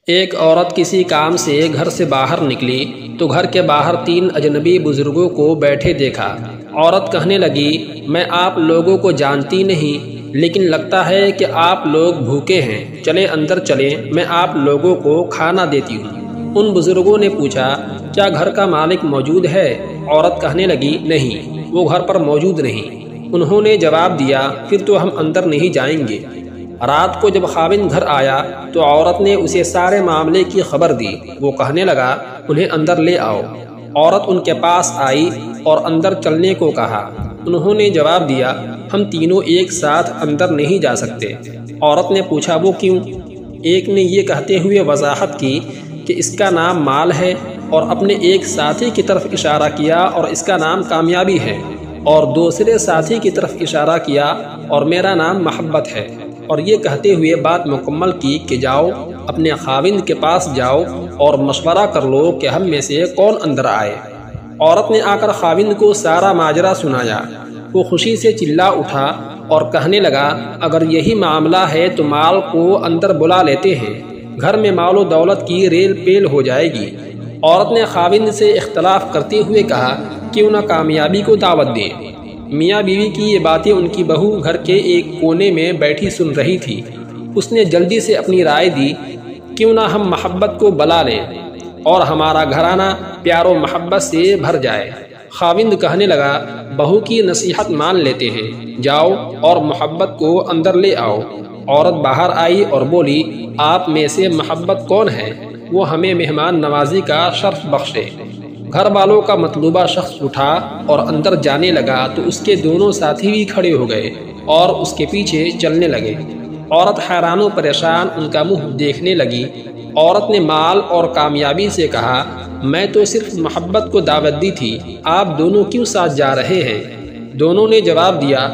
ایک عورت کسی کام سے گھر سے باہر نکلی تو گھر کے باہر 3 اجنبی بزرگوں کو بیٹھے دیکھا۔ عورت کہنے لگی، میں آپ لوگوں کو جانتی نہیں، لیکن لگتا ہے کہ آپ لوگ بھوکے ہیں، چلیں اندر چلیں، میں آپ لوگوں کو کھانا دیتی ہوں۔ ان بزرگوں نے پوچھا، کیا گھر کا مالک موجود ہے؟ عورت کہنے لگی، نہیں، وہ گھر پر موجود نہیں۔ انہوں نے جواب دیا، پھر تو ہم اندر نہیں جائیں گے۔ رات کو جب خاوند گھر آیا تو عورت نے اسے سارے معاملے کی خبر دی۔ وہ کہنے لگا، انہیں اندر لے آؤ۔ عورت ان کے پاس آئی اور اندر چلنے کو کہا۔ انہوں نے جواب دیا، ہم تینوں ایک ساتھ اندر نہیں جا سکتے۔ عورت نے پوچھا، وہ کیوں؟ ایک نے یہ کہتے ہوئے وضاحت کی کہ اس کا نام مال ہے، اور اپنے ایک ساتھی کی طرف اشارہ کیا اور اس کا نام کامیابی ہے، اور دوسرے ساتھی کی طرف اشارہ کیا اور میرا نام محبت ہے، اور یہ کہتے ہوئے بات مکمل کی کہ جاؤ اپنے خاوند کے پاس جاؤ اور مشورہ کر لو کہ ہم میں سے کون اندر آئے۔ عورت نے آ کر خاوند کو سارا ماجرا سنایا۔ وہ خوشی سے چلا اٹھا اور کہنے لگا، اگر یہی معاملہ ہے تو مال کو اندر بلا لیتے ہیں، گھر میں مال و دولت کی ریل پیل ہو جائے گی۔ عورت نے خاوند سے اختلاف کرتے ہوئے کہا، کیوں نہ کامیابی کو دعوت دیں۔ میاں بیوی کی یہ باتیں ان کی بہو گھر کے ایک کونے میں بیٹھی سن رہی تھی۔ اس نے جلدی سے اپنی رائے دی، کیوں نہ ہم محبت کو بلا لیں اور ہمارا گھرانہ پیار و محبت سے بھر جائے۔ خاوند کہنے لگا، بہو کی نصیحت مان لیتے ہیں، جاؤ اور محبت کو اندر لے آؤ۔ عورت باہر آئی اور بولی، آپ میں سے محبت کون ہے؟ وہ ہمیں مہمان نوازی کا شرف بخشے۔ گھر والوں کا مطلوبہ شخص اٹھا اور اندر جانے لگا تو اس کے دونوں ساتھی بھی کھڑے ہو گئے اور اس کے پیچھے چلنے لگے۔ عورت حیران و پریشان ان کا منہ دیکھنے لگی۔ عورت نے مال اور کامیابی سے کہا، میں تو صرف محبت کو دعوت دی تھی، آپ دونوں کیوں ساتھ جا رہے ہیں؟ دونوں نے جواب دیا،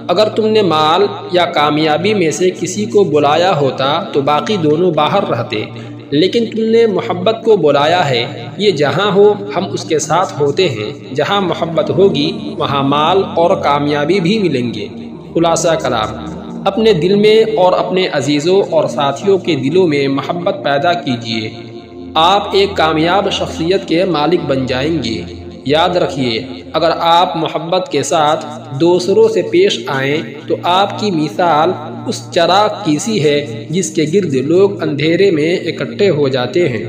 اگر تم نے مال یا کامیابی میں سے کسی کو بلایا ہوتا تو باقی دونوں باہر رہتے، لیکن تم نے محبت کو بلایا ہے، یہ جہاں ہو ہم اس کے ساتھ ہوتے ہیں، جہاں محبت ہوگی وہاں مال اور کامیابی بھی ملیں گے۔ خلاصہ کلام، اپنے دل میں اور اپنے عزیزوں اور ساتھیوں کے دلوں میں محبت پیدا کیجیے، آپ ایک کامیاب شخصیت کے مالک بن جائیں گے۔ یاد رکھیے، اگر آپ محبت کے ساتھ دوسروں سے پیش آئیں تو آپ کی مثال اس چراغ کی سی ہے جس کے گرد لوگ اندھیرے میں اکٹھے ہو جاتے ہیں۔